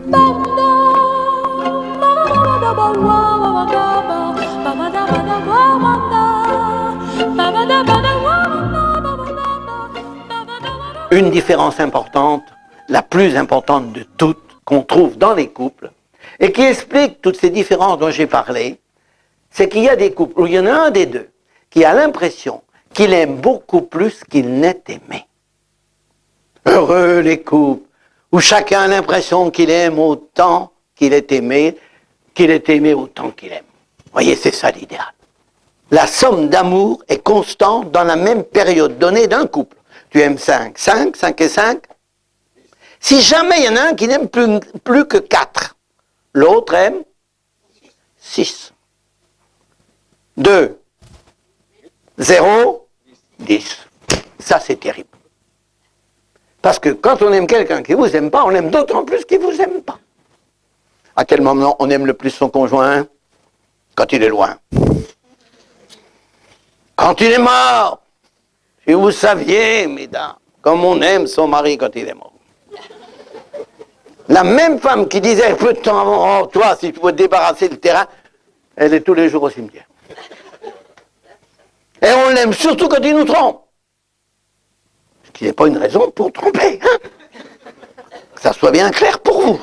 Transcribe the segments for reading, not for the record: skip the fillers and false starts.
Une différence importante, la plus importante de toutes, qu'on trouve dans les couples, et qui explique toutes ces différences dont j'ai parlé, c'est qu'il y a des couples où il y en a un des deux qui a l'impression qu'il aime beaucoup plus qu'il n'est aimé. Heureux les couples où chacun a l'impression qu'il aime autant qu'il est aimé autant qu'il aime. Vous voyez, c'est ça l'idéal. La somme d'amour est constante dans la même période donnée d'un couple. Tu aimes 5 et 5. Si jamais il y en a un qui n'aime plus que 4, l'autre aime 6. 2, 0, 10. Ça, c'est terrible. Parce que quand on aime quelqu'un qui ne vous aime pas, on aime d'autant plus qu'il ne vous aime pas. À quel moment on aime le plus son conjoint? Quand il est loin. Quand il est mort. Si vous saviez, mesdames, comme on aime son mari quand il est mort. La même femme qui disait peu de temps avant, oh, toi, si tu veux te débarrasser du terrain, elle est tous les jours au cimetière. Et on l'aime surtout quand il nous trompe. Ce qui n'est pas une raison pour tromper. Hein, que ça soit bien clair pour vous.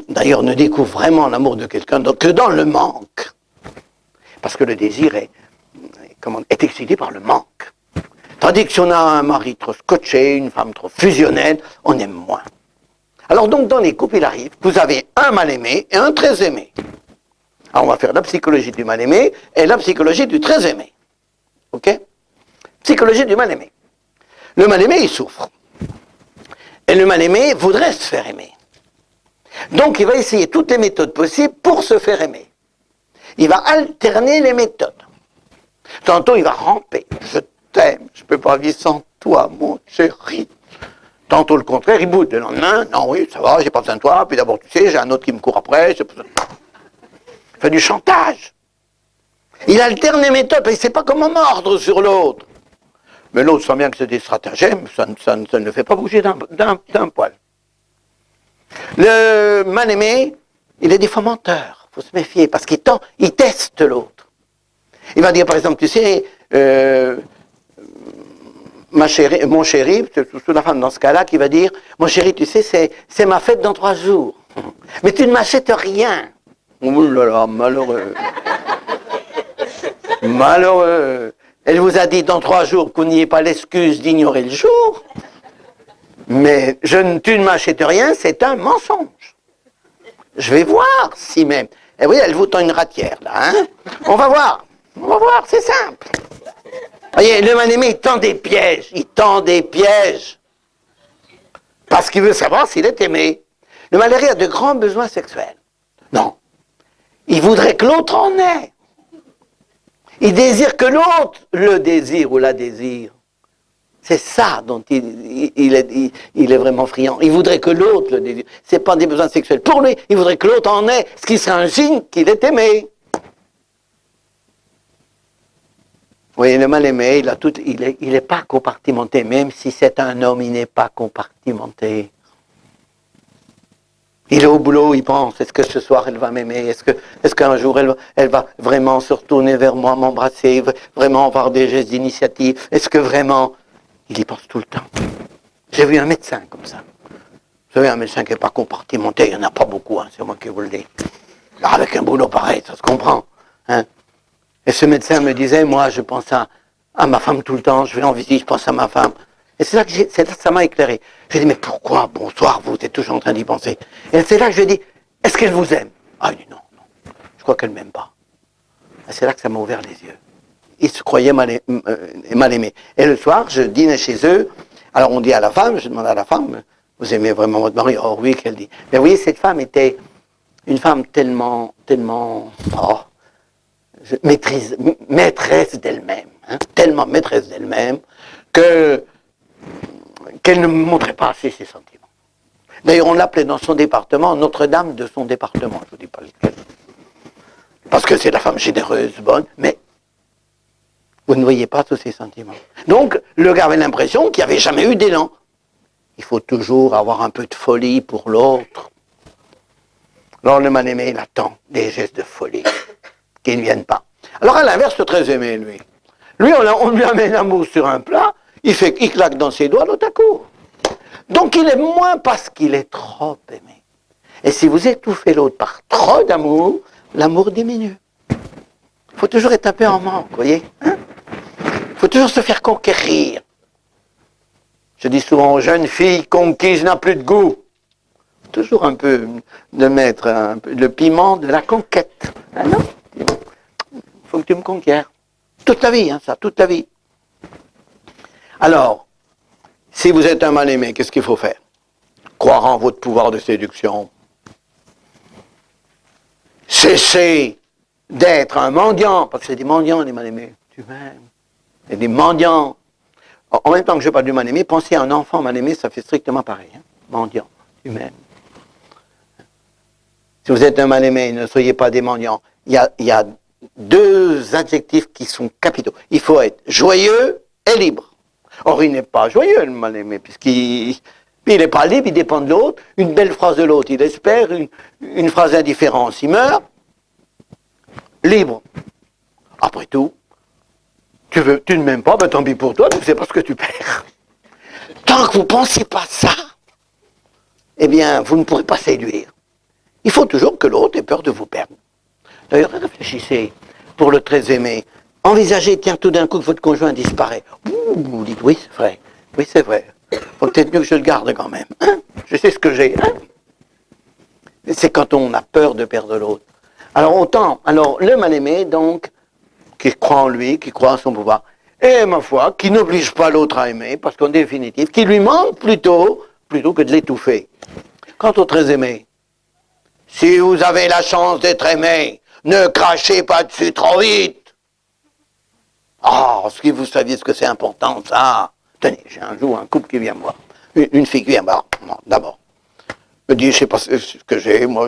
D'ailleurs, ne découvre vraiment l'amour de quelqu'un que dans le manque. Parce que le désir est excité par le manque. Tandis que si on a un mari trop scotché, une femme trop fusionnelle, on aime moins. Alors donc, dans les couples, il arrive que vous avez un mal-aimé et un très aimé. Alors on va faire la psychologie du mal-aimé et la psychologie du très aimé. Ok? Psychologie du mal-aimé. Le mal-aimé, il souffre. Et le mal-aimé voudrait se faire aimer. Donc il va essayer toutes les méthodes possibles pour se faire aimer. Il va alterner les méthodes. Tantôt il va ramper. Je t'aime, je ne peux pas vivre sans toi, mon chéri. Tantôt le contraire, il boude. Le lendemain, non, oui, ça va, j'ai pas besoin de toi. Puis d'abord, tu sais, j'ai un autre qui me court après. Il fait du chantage. Il alterne les méthodes, il ne sait pas comment mordre sur l'autre. Mais l'autre sent bien que c'est des stratagèmes, ça ne le fait pas bouger d'un poil. Le mal-aimé, il est des fois menteur. Il faut se méfier, parce qu'il teste l'autre. Il va dire, par exemple, tu sais, mon chéri, c'est surtout la femme dans ce cas-là qui va dire, mon chéri, tu sais, c'est ma fête dans 3 jours. Mais tu ne m'achètes rien. Oh là là, malheureux. Malheureux. Elle vous a dit dans 3 jours que vous n'ayez pas l'excuse d'ignorer le jour. Mais tu ne m'achètes rien, c'est un mensonge. Je vais voir si même. Et oui, elle vous tend une ratière, là. Hein, on va voir, c'est simple. Voyez, le mal-aimé, il tend des pièges. Parce qu'il veut savoir s'il est aimé. Le mal-aimé a de grands besoins sexuels. Non. Il voudrait que l'autre en ait. Il désire que l'autre le désire ou la désire. C'est ça dont il est vraiment friand. Il voudrait que l'autre le désire. Ce n'est pas des besoins sexuels. Pour lui, il voudrait que l'autre en ait, ce qui serait un signe qu'il est aimé. Vous voyez, le mal-aimé, il n'est pas compartimenté. Même si c'est un homme, il n'est pas compartimenté. Il est au boulot, il pense, est-ce que ce soir elle va m'aimer? Est-ce qu'un jour elle va vraiment se retourner vers moi, m'embrasser, vraiment avoir des gestes d'initiative? Est-ce que vraiment... Il y pense tout le temps. J'ai vu un médecin comme ça. Vous savez, un médecin qui n'est pas compartimenté, il n'y en a pas beaucoup, hein, c'est moi qui vous le dis. Alors avec un boulot pareil, ça se comprend. Hein. Et ce médecin me disait, moi je pense à ma femme tout le temps, je vais en visite, je pense à ma femme. Et c'est là que ça m'a éclairé. Je lui ai dit, mais pourquoi, bonsoir, vous êtes toujours en train d'y penser? Et c'est là que je lui ai dit, est-ce qu'elle vous aime? Ah, il dit non, je crois qu'elle ne m'aime pas. Et c'est là que ça m'a ouvert les yeux. Ils se croyaient mal aimés. Et le soir, je dînais chez eux, alors on dit à la femme, je demande à la femme, vous aimez vraiment votre mari? Oh oui, qu'elle dit. Mais vous voyez, cette femme était une femme tellement, maîtresse d'elle-même, hein, tellement maîtresse d'elle-même, qu'elle ne montrait pas assez ses sentiments. D'ailleurs, on l'appelait dans son département Notre-Dame de son département, je ne vous dis pas lequel. Parce que c'est la femme généreuse, bonne, mais vous ne voyez pas tous ses sentiments. Donc, le gars avait l'impression qu'il n'y avait jamais eu d'élan. Il faut toujours avoir un peu de folie pour l'autre. Alors le mal-aimé, il attend des gestes de folie qui ne viennent pas. Alors à l'inverse, le très aimé, lui, on lui amène l'amour sur un plat, il claque dans ses doigts, l'autre à coup. Donc il est moins parce qu'il est trop aimé. Et si vous étouffez l'autre par trop d'amour, l'amour diminue. Il faut toujours être un peu en manque, vous voyez, hein? Il faut toujours se faire conquérir. Je dis souvent aux jeunes filles, conquise n'a plus de goût. Toujours un peu de mettre le piment de la conquête. Ah non, il faut que tu me conquières. Toute la vie, hein, ça, toute la vie. Alors, si vous êtes un mal-aimé, qu'est-ce qu'il faut faire? Croire en votre pouvoir de séduction. Cessez d'être un mendiant, parce que c'est des mendiants, les mal-aimés. Tu m'aimes. C'est des mendiants. En même temps que je parle du mal-aimé, pensez à un enfant mal-aimé, ça fait strictement pareil. Hein? Mendiant, tu m'aimes. Si vous êtes un mal-aimé, ne soyez pas des mendiants. Il y a deux adjectifs qui sont capitaux. Il faut être joyeux et libre. Or, il n'est pas joyeux, le mal-aimé, puisqu'il n'est pas libre, il dépend de l'autre. Une belle phrase de l'autre, il espère. Une phrase d'indifférence, il meurt. Libre. Après tout, tu ne m'aimes pas, ben tant pis pour toi, tu ne sais pas ce que tu perds. Tant que vous ne pensez pas ça, eh bien, vous ne pourrez pas séduire. Il faut toujours que l'autre ait peur de vous perdre. D'ailleurs, réfléchissez, pour le très aimé, envisagez, tiens, tout d'un coup que votre conjoint disparaît. Vous dites, oui, c'est vrai, faut peut-être mieux que je le garde quand même. Hein, je sais ce que j'ai. Hein. C'est quand on a peur de perdre l'autre. Alors le mal-aimé, donc, qui croit en lui, qui croit en son pouvoir, et ma foi, qui n'oblige pas l'autre à aimer, parce qu'en définitive, qui lui manque plutôt que de l'étouffer. Quant au très aimé, si vous avez la chance d'être aimé, ne crachez pas dessus trop vite. Ah, si vous saviez ce que c'est important, ça. Tenez, j'ai un jour un couple qui vient me voir. Une fille qui vient me voir, d'abord. Me dit, je sais pas ce que j'ai, moi,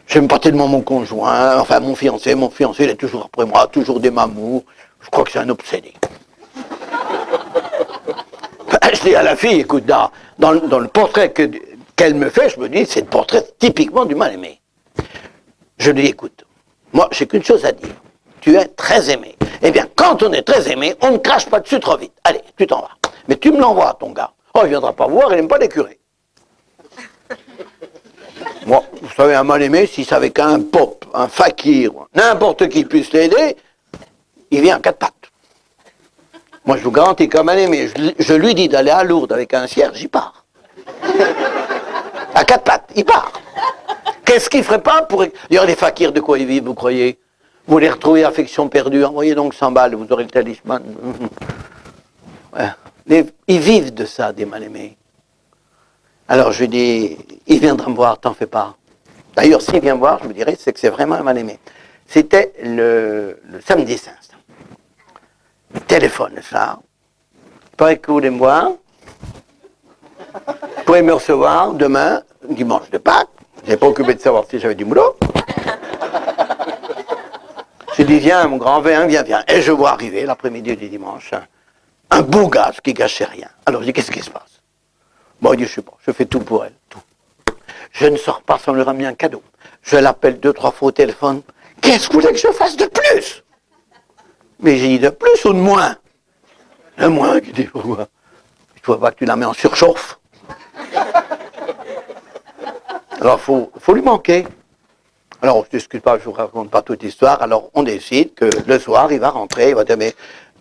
j'aime pas tellement mon conjoint, enfin mon fiancé, il est toujours après moi, toujours des mamours. Je crois que c'est un obsédé. Je dis à la fille, écoute, dans le portrait qu'elle me fait, je me dis, c'est le portrait typiquement du mal-aimé. Je lui dis, écoute, moi, j'ai qu'une chose à dire. Tu es très aimé. Eh bien, quand on est très aimé, on ne crache pas dessus trop vite. Allez, tu t'en vas. Mais tu me l'envoies, ton gars. Oh, il viendra pas voir, il n'aime pas les curés. Moi, vous savez, un mal-aimé, s'il savait qu'un pop, un fakir, n'importe qui puisse l'aider, il vient à quatre pattes. Moi, je vous garantis qu'un mal-aimé, je lui dis d'aller à Lourdes avec un cierge, il part. À quatre pattes, il part. Qu'est-ce qu'il ne ferait pas pour... D'ailleurs, les fakirs, de quoi ils vivent, vous croyez? Vous les retrouvez affection perdue, envoyez donc 100 balles, vous aurez le talisman. Ouais. Ils vivent de ça, des mal-aimés. Alors je lui dis, il viendra me voir, t'en fais pas. D'ailleurs, s'il vient me voir, je me dirais, c'est que c'est vraiment un mal-aimé. C'était le samedi saint. Téléphone, ça. Pas que vous voulez me voir. Vous pouvez me recevoir demain, dimanche de Pâques. Je n'ai pas occupé de savoir si j'avais du boulot. J'ai dit, viens, mon grand viens. Et je vois arriver l'après-midi du dimanche un beau gars qui gâchait rien. Alors je dis, qu'est-ce qui se passe? Bon, il dit, je sais pas, je fais tout pour elle, tout. Je ne sors pas sans lui ramener un cadeau. Je l'appelle 2-3 fois au téléphone. Qu'est-ce que vous voulez que je fasse de plus? Mais j'ai dit de plus ou de moins? De moins, il dit, pourquoi? Tu vois pas que tu la mets en surchauffe? Alors, faut lui manquer. Alors, on ne se discute pas, je ne vous raconte pas toute l'histoire. Alors, on décide que le soir, il va rentrer, il va dire, mais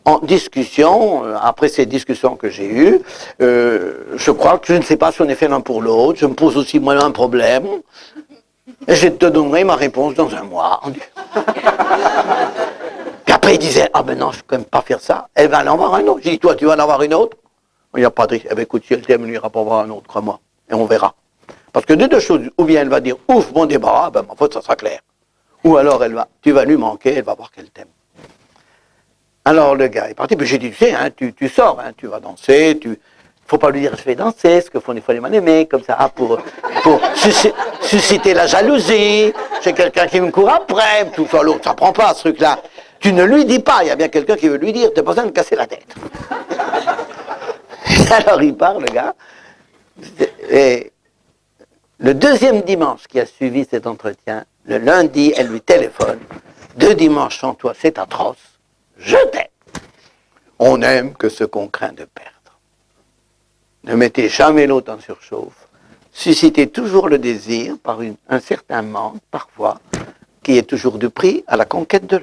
en discussion, après ces discussions que j'ai eues, je crois que je ne sais pas si on est fait l'un pour l'autre. Je me pose aussi moi un problème. Et je te donnerai ma réponse dans un mois. Puis après, il disait, ah ben non, je ne peux quand même pas faire ça. Elle va en avoir un autre. J'ai dit, toi, tu vas en avoir une autre? Il n'y a pas de risque. Eh bien, écoute, si elle t'aime, il n'ira pas voir un autre, crois-moi. Et on verra. Parce que de deux choses, ou bien elle va dire, ouf, mon débarras, ben, ma faute, ça sera clair. Ou alors, tu vas lui manquer, elle va voir qu'elle t'aime. Alors, le gars est parti, puis j'ai dit, tu sais, hein, tu sors, hein, tu vas danser, faut pas lui dire, je vais danser, ce que font des fois les mal-aimés, comme ça, pour susciter la jalousie, j'ai quelqu'un qui me court après, tout ça, l'autre, ça prend pas, ce truc-là. Tu ne lui dis pas, il y a bien quelqu'un qui veut lui dire, tu n'as pas besoin de casser la tête. Alors, il part, le gars, et Le deuxième dimanche qui a suivi cet entretien, le lundi, elle lui téléphone. 2 dimanches sans toi, c'est atroce. Je t'aime. On n'aime que ce qu'on craint de perdre. Ne mettez jamais l'autre en surchauffe. Suscitez toujours le désir par un certain manque, parfois, qui est toujours du prix à la conquête de l'autre.